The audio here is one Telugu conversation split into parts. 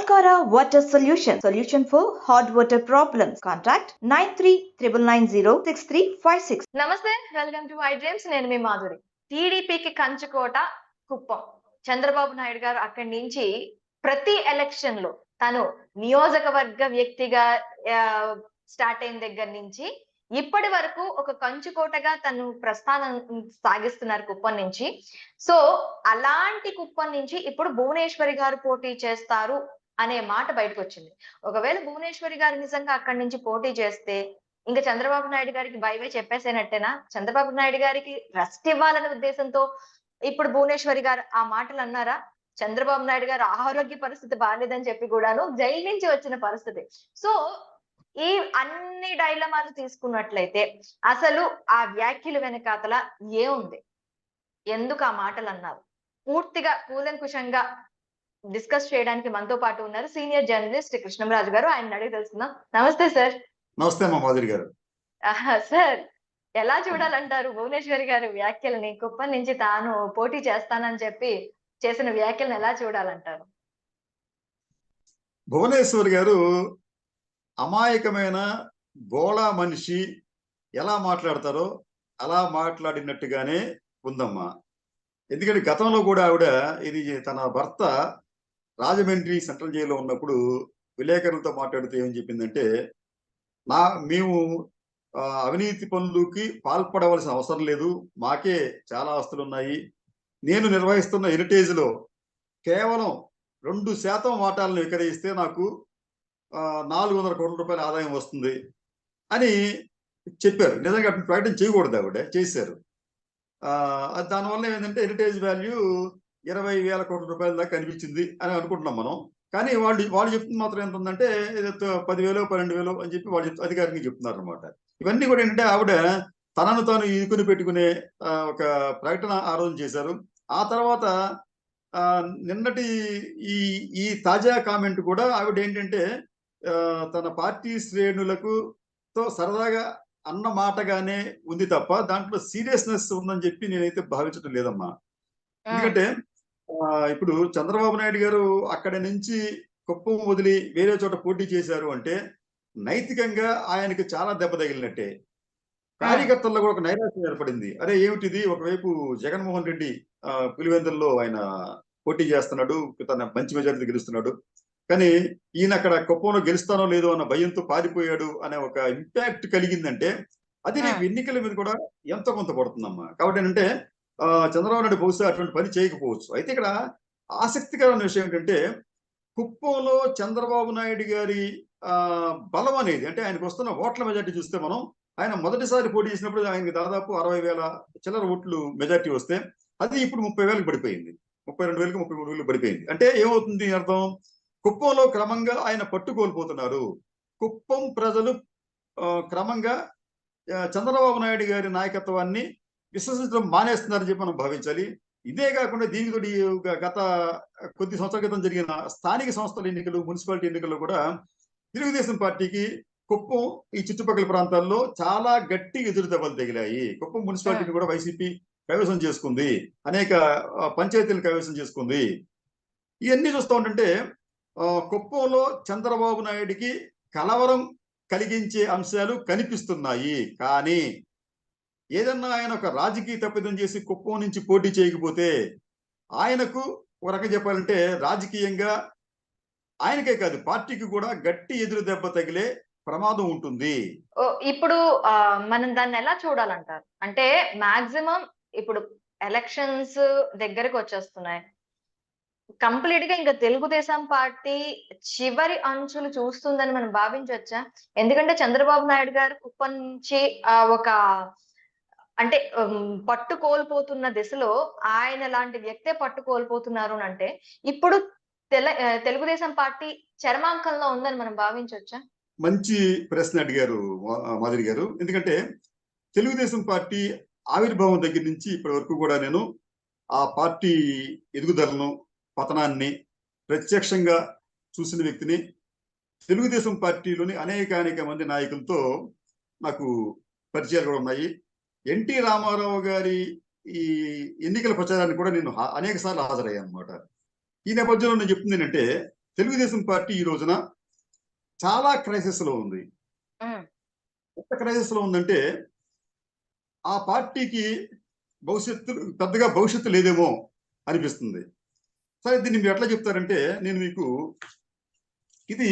Sankara Water Solution for hot water problems. Contact 9399906356. నమస్తే, వెల్కమ్ టు ఐ డ్రీమ్స్. నేను మీ మాధురి. టీడీపీకి కంచుకోట కుప్పం. చంద్రబాబు నాయుడు గారు అక్కడి నుంచి ప్రతి ఎలక్షన్ లో తను నియోజకవర్గ వ్యక్తిగా స్టార్ట్ అయిన దగ్గర నుంచి ఇప్పటి వరకు ఒక కంచుకోటగా తను ప్రస్థానం సాగిస్తున్నారు కుప్పం నుంచి. సో అలాంటి కుప్పం నుంచి ఇప్పుడు భువనేశ్వరి గారు పోటీ చేస్తారు అనే మాట బయటకు వచ్చింది. ఒకవేళ భువనేశ్వరి గారు నిజంగా అక్కడి నుంచి పోటీ చేస్తే ఇంకా చంద్రబాబు నాయుడు గారికి బై బై చెప్పేసేనట్టేనా? చంద్రబాబు నాయుడు గారికి రెస్ట్ ఇవ్వాలనే ఉద్దేశంతో ఇప్పుడు భువనేశ్వరి గారు ఆ మాటలు అన్నారా? చంద్రబాబు నాయుడు గారు ఆరోగ్య పరిస్థితి బాగాలేదని చెప్పి కూడాను జైలు నుంచి వచ్చిన పరిస్థితి. సో ఈ అన్ని డైలమాలు తీసుకున్నట్లయితే అసలు ఆ వ్యాఖ్యలు వెనకాతల ఏముంది? ఎందుకు ఆ మాటలు అన్నారు? పూర్తిగా కూలంకుషంగా డిస్కస్ చేయడానికి మనతో పాటు ఉన్నారు సీనియర్ జర్నలిస్ట్ కృష్ణంరాజు గారు. ఆయన అడిగి తెలుసుకుందాం. నమస్తే సార్. నమస్తే అమ్మా మాధురి గారు. సార్, ఎలా చూడాలంటారు భువనేశ్వరి గారి వ్యాఖ్యలని? కుప్పం నుంచి తాను పోటీ చేస్తానని చెప్పి చేసిన వ్యాఖ్యలను ఎలా చూడాలంటారు? భువనేశ్వరి గారు అమాయకమైన గోళా మనిషి ఎలా మాట్లాడతారో అలా మాట్లాడినట్టుగానే ఉందమ్మా. ఎందుకంటే గతంలో కూడా ఆవిడ ఇది తన భర్త రాజమండ్రి సెంట్రల్ జైల్లో ఉన్నప్పుడు విలేకరులతో మాట్లాడుతూ ఏమని చెప్పిందంటే, మేము అవినీతి పనులకి పాల్పడవలసిన అవసరం లేదు, మాకే చాలా ఆస్తులు ఉన్నాయి, నేను నిర్వహిస్తున్న హెరిటేజ్లో కేవలం 2% వాటాలను విక్రయిస్తే నాకు 400 కోట్ల రూపాయల ఆదాయం వస్తుంది అని చెప్పారు. నిజంగా ప్రకటన చేయకూడదు, ఆవిడ చేశారు. దానివల్ల ఏంటంటే హెరిటేజ్ వాల్యూ 20,000 కోట్ల రూపాయల దాకా కనిపించింది అని అనుకుంటున్నాం మనం. కానీ వాళ్ళు చెప్తుంది మాత్రం ఎంత ఉందంటే 10,000 12,000 అని చెప్పి వాళ్ళు అధికారికంగా చెప్తున్నారు అనమాట. ఇవన్నీ కూడా ఏంటంటే ఆవిడ తనను తాను ఈదుకుని పెట్టుకునే ఒక ప్రకటన ఆ రోజు చేశారు. ఆ తర్వాత నిన్నటి ఈ తాజా కామెంట్ కూడా ఆవిడ ఏంటంటే తన పార్టీ శ్రేణులకు తో సరదాగా అన్న మాటగానే ఉంది తప్ప దాంట్లో సీరియస్నెస్ ఉందని చెప్పి నేనైతే భావించడం లేదమ్మా. ఎందుకంటే ఇప్పుడు చంద్రబాబు నాయుడు గారు అక్కడి నుంచి కుప్పం వదిలి వేరే చోట పోటీ చేశారు అంటే నైతికంగా ఆయనకి చాలా దెబ్బ తగిలినట్టే. కార్యకర్తల్లో కూడా ఒక నైరాశ్యం ఏర్పడింది. అరే ఏమిటిది, ఒకవైపు జగన్మోహన్ రెడ్డి పులివెందుల్లో ఆయన పోటీ చేస్తున్నాడు, తన మంచి మెజారిటీ గెలుస్తున్నాడు, కానీ ఈయన అక్కడ కుప్పంలో గెలుస్తానో లేదో అన్న భయంతో పారిపోయాడు అనే ఒక ఇంపాక్ట్ కలిగిందంటే అది రేపు ఎన్నికల మీద కూడా ఎంతో కొంత పడుతుందమ్మా. కాబట్టి ఏంటంటే చంద్రబాబు నాయుడు బహుశా అటువంటి పని చేయకపోవచ్చు. అయితే ఇక్కడ ఆసక్తికరమైన విషయం ఏంటంటే కుప్పంలో చంద్రబాబు నాయుడు గారి బలం అనేది, అంటే ఆయనకు వస్తున్న ఓట్ల మెజార్టీ చూస్తే మనం, ఆయన మొదటిసారి పోటీ చేసినప్పుడు ఆయనకి దాదాపు 60,000 చిల్లర ఓట్లు మెజార్టీ వస్తే అది ఇప్పుడు 30,000 పడిపోయింది, 32,000 33,000 పడిపోయింది. అంటే ఏమవుతుంది అర్థం? కుప్పంలో క్రమంగా ఆయన పట్టు కోల్పోతున్నారు. కుప్పం ప్రజలు క్రమంగా చంద్రబాబు నాయుడు గారి నాయకత్వాన్ని విశ్వసించడం మానేస్తున్నారని చెప్పి మనం భావించాలి. ఇదే కాకుండా దీనితో గత కొద్ది సంవత్సరాల క్రితం జరిగిన స్థానిక సంస్థల ఎన్నికలు, మున్సిపాలిటీ ఎన్నికల్లో కూడా తెలుగుదేశం పార్టీకి కుప్పం ఈ చుట్టుపక్కల ప్రాంతాల్లో చాలా గట్టి ఎదురు దెబ్బలు తగిలాయి. కుప్పం మున్సిపాలిటీని కూడా వైసీపీ కైవసం చేసుకుంది, అనేక పంచాయతీలు కైవసం చేసుకుంది. ఇవన్నీ చూస్తూ ఉంటుంటే కుప్పంలో చంద్రబాబు నాయుడికి కలవరం కలిగించే అంశాలు కనిపిస్తున్నాయి. కానీ ఏదన్నా ఆయన ఒక రాజకీయ తప్పిదం చేసి కుప్పం నుంచి పోటీ చేయకపోతే ఆయనకు ఒక రకంగా చెప్పాలంటే రాజకీయంగా ఆయనకే కాదు పార్టీకి కూడా గట్టి ఎదురు దెబ్బ తగిలే ప్రమాదం ఉంటుంది. ఇప్పుడు మనం దాన్ని ఎలా చూడాలంటారు? అంటే మాక్సిమం ఇప్పుడు ఎలక్షన్స్ దగ్గరకు వచ్చేస్తున్నాయి. కంప్లీట్ గా ఇంకా తెలుగుదేశం పార్టీ చివరి అంచులు చూస్తుందని మనం భావించవచ్చా? ఎందుకంటే చంద్రబాబు నాయుడు గారు కుప్పం నుంచి ఒక అంటే పట్టు కోల్పోతున్న దిశలో ఆయన లాంటి వ్యక్తే పట్టు కోల్పోతున్నారు అంటే ఇప్పుడు తెలుగుదేశం పార్టీ చరమాంకంలో ఉందని మనం భావించవచ్చా? మంచి ప్రశ్న అడిగారు మాధురి గారు. ఎందుకంటే తెలుగుదేశం పార్టీ ఆవిర్భావం దగ్గర నుంచి ఇప్పటి వరకు కూడా నేను ఆ పార్టీ ఎదుగుదలను, పతనాన్ని ప్రత్యక్షంగా చూసిన వ్యక్తిని. తెలుగుదేశం పార్టీలోని అనేక మంది నాయకులతో నాకు పరిచయాలు కూడా ఉన్నాయి. ఎన్టీ రామారావు గారి ఈ ఎన్నికల ప్రచారానికి కూడా నేను అనేక సార్లు హాజరయ్యాను అనమాట. ఈ నేపథ్యంలో నేను చెప్తుంది ఏంటంటే తెలుగుదేశం పార్టీ ఈ రోజున చాలా క్రైసిస్ లో ఉంది. ఎంత క్రైసిస్ లో ఉందంటే ఆ పార్టీకి పెద్దగా భవిష్యత్తు లేదేమో అనిపిస్తుంది. సరే, దీన్ని మీరు ఎట్లా చెప్తారంటే, నేను మీకు ఇది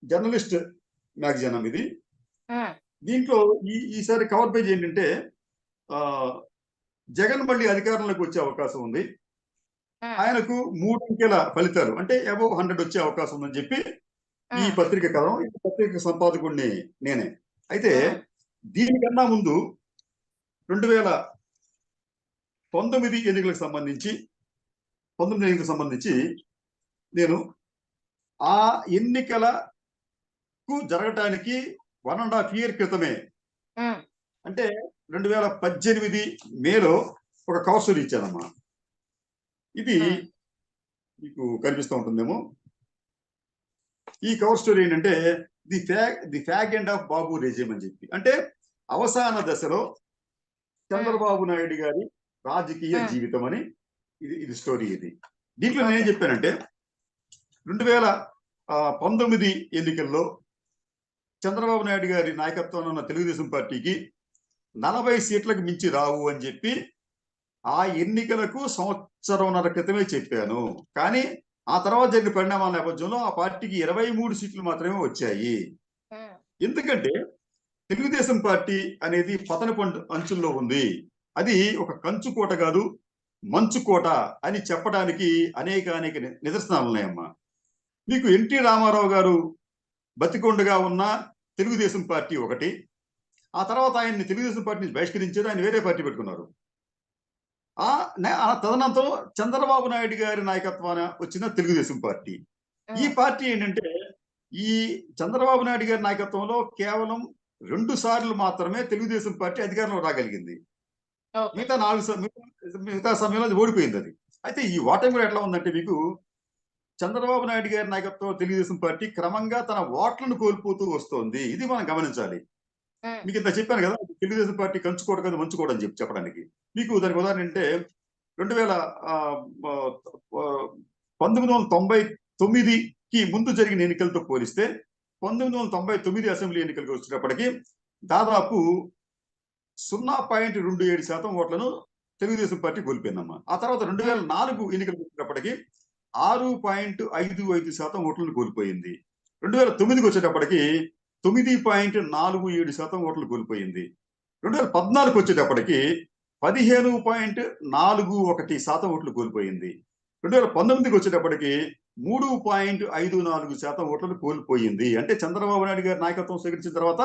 జర్నలిస్ట్ మ్యాగజైన్ ఇది. దీంట్లో ఈసారి కవర్ పేజ్ ఏంటంటే జగన్ మళ్ళీ అధికారంలోకి వచ్చే అవకాశం ఉంది, ఆయనకు 3 అంకెల ఫలితాలు అంటే అబౌవ్ 100 వచ్చే అవకాశం ఉందని చెప్పి ఈ పత్రిక కథనం. ఈ పత్రిక సంపాదకుడిని నేనే. అయితే దీనికన్నా ముందు 2019 ఎన్నికలకు సంబంధించి నేను ఆ ఎన్నికలకు జరగటానికి 1.5 year క్రితమే, అంటే 2018 మేలో ఒక కవర్ స్టోరీ ఇచ్చానమ్మా. ఇది మీకు కనిపిస్తూ ఉంటుందేమో. ఈ కవర్ స్టోరీ ఏంటంటే the fag end of Babu regime అని చెప్పి, అంటే అవసాన దశలో చంద్రబాబు నాయుడు గారి రాజకీయ జీవితం అని ఇది స్టోరీ. దీంట్లో నేనేం చెప్పానంటే 2019 ఎన్నికల్లో చంద్రబాబు నాయుడు గారి నాయకత్వంలో ఉన్న తెలుగుదేశం పార్టీకి 40 సీట్లకు మించి రావు అని చెప్పి ఆ ఎన్నికలకు 1.5 సంవత్సరం క్రితమే చెప్పాను. కానీ ఆ తర్వాత జరిగిన పరిణామాల నేపథ్యంలో ఆ పార్టీకి 23 సీట్లు మాత్రమే వచ్చాయి. ఎందుకంటే తెలుగుదేశం పార్టీ అనేది పతనపు అంచుల్లో ఉంది. అది ఒక కంచుకోట కాదు, మంచుకోట అని చెప్పడానికి అనేక నిదర్శనాలు ఉన్నాయమ్మా. మీకు ఎన్టీ రామారావు గారు బతికొండగా ఉన్న తెలుగుదేశం పార్టీ ఒకటి, ఆ తర్వాత ఆయన్ని తెలుగుదేశం పార్టీని బహిష్కరించారు, ఆయన వేరే పార్టీ పెట్టుకున్నారు. తదనంతరం చంద్రబాబు నాయుడు గారి నాయకత్వాన వచ్చిన తెలుగుదేశం పార్టీ. ఈ పార్టీ ఏంటంటే ఈ చంద్రబాబు నాయుడు గారి నాయకత్వంలో కేవలం 2 సార్లు మాత్రమే తెలుగుదేశం పార్టీ అధికారంలో రాగలిగింది. మిగతా సమయంలో అది ఓడిపోయింది. అది అయితే ఈ ఓటమి కూడా ఎట్లా ఉందంటే, మీకు చంద్రబాబు నాయుడు గారి నాయకత్వం తెలుగుదేశం పార్టీ క్రమంగా తన ఓట్లను కోల్పోతూ వస్తోంది. ఇది మనం గమనించాలి. మీకు ఇంత చెప్పాను కదా, తెలుగుదేశం పార్టీ కంచుకోట కదా మంచుకోట అని చెప్పడానికి. మీకు దానికి ఉదాహరణ అంటే 1999కి ముందు జరిగిన ఎన్నికలతో పోలిస్తే 1999 అసెంబ్లీ ఎన్నికలకు వచ్చేటప్పటికి దాదాపు 0.27% ఓట్లను తెలుగుదేశం పార్టీ కోల్పోయిందమ్మా. ఆ తర్వాత 2004 ఎన్నికలకు వచ్చేటప్పటికి 6.55% ఓట్లను కోల్పోయింది. 2009కి వచ్చేటప్పటికి 9.47% ఓట్లు కోల్పోయింది. 2014కి వచ్చేటప్పటికి 15.41% ఓట్లు కోల్పోయింది. 2019కి వచ్చేటప్పటికి 3.54% ఓట్లను కోల్పోయింది. అంటే చంద్రబాబు నాయుడు గారి నాయకత్వం స్వీకరించిన తర్వాత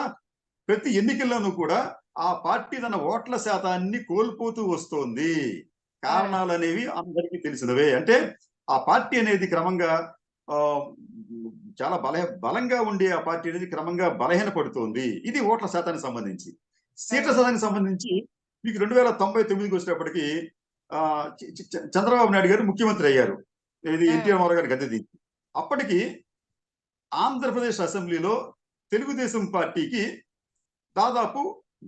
ప్రతి ఎన్నికల్లోనూ కూడా ఆ పార్టీ తన ఓట్ల శాతాన్ని కోల్పోతూ వస్తోంది. కారణాలు అనేవి అందరికీ తెలిసినవే. అంటే ఆ పార్టీ అనేది క్రమంగా చాలా బలంగా ఉండే ఆ పార్టీ అనేది క్రమంగా బలహీనపడుతోంది. ఇది ఓట్ల శాతానికి సంబంధించి. సీట్ల శాతానికి సంబంధించి మీకు 2099కి వచ్చేటప్పటికి చంద్రబాబు నాయుడు గారు ముఖ్యమంత్రి అయ్యారు. ఇది ఎన్టీ రామారావు గారి గద్దె దించి. అప్పటికి ఆంధ్రప్రదేశ్ అసెంబ్లీలో తెలుగుదేశం పార్టీకి దాదాపు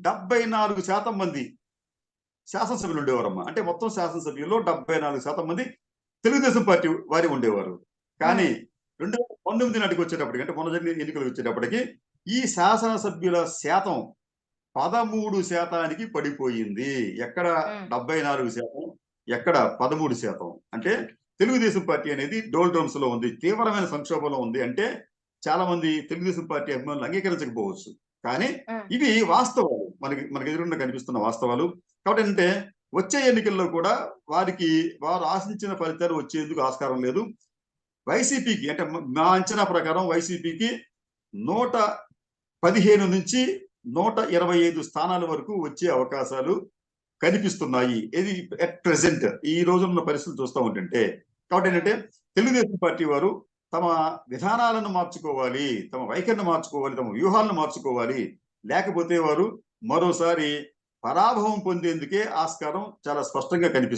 74% మంది శాసనసభ్యులు ఉండేవారమ్మా. అంటే మొత్తం శాసనసభ్యుల్లో 74% మంది తెలుగుదేశం పార్టీ వారి ఉండేవారు. కానీ 2019 నాటికి వచ్చేటప్పటికి, అంటే మొన్న జరిగిన ఎన్నికలు వచ్చేటప్పటికి ఈ శాసనసభ్యుల శాతం 13% పడిపోయింది. ఎక్కడ 74%, ఎక్కడ 13%. అంటే తెలుగుదేశం పార్టీ అనేది డోల్ డ్రమ్స్ లో ఉంది, తీవ్రమైన సంక్షోభంలో ఉంది. అంటే చాలా మంది తెలుగుదేశం పార్టీ అభిమానులు అంగీకరించకపోవచ్చు, కానీ ఇవి వాస్తవాలు, మనకి ఎదురుగా కనిపిస్తున్న వాస్తవాలు. కాబట్టి ఏంటంటే వచ్చే ఎన్నికల్లో కూడా వారు ఆశించిన ఫలితాలు వచ్చేందుకు ఆస్కారం లేదు. వైసీపీకి, అంటే మా అంచనా ప్రకారం వైసీపీకి 115 నుంచి 125 స్థానాల వరకు వచ్చే అవకాశాలు కనిపిస్తున్నాయి. ఇది ఎట్ ప్రెసెంట్ ఈ రోజున్న పరిస్థితులు చూస్తూ ఉంటుంటే. కాబట్టి ఏంటంటే తెలుగుదేశం పార్టీ వారు తమ విధానాలను మార్చుకోవాలి, తమ వైఖరిని మార్చుకోవాలి, తమ వ్యూహాలను మార్చుకోవాలి. లేకపోతే వారు మరోసారి పరాభవం పొందేందుకే ఆస్కారం చాలా స్పష్టంగా కనిపిస్తుంది.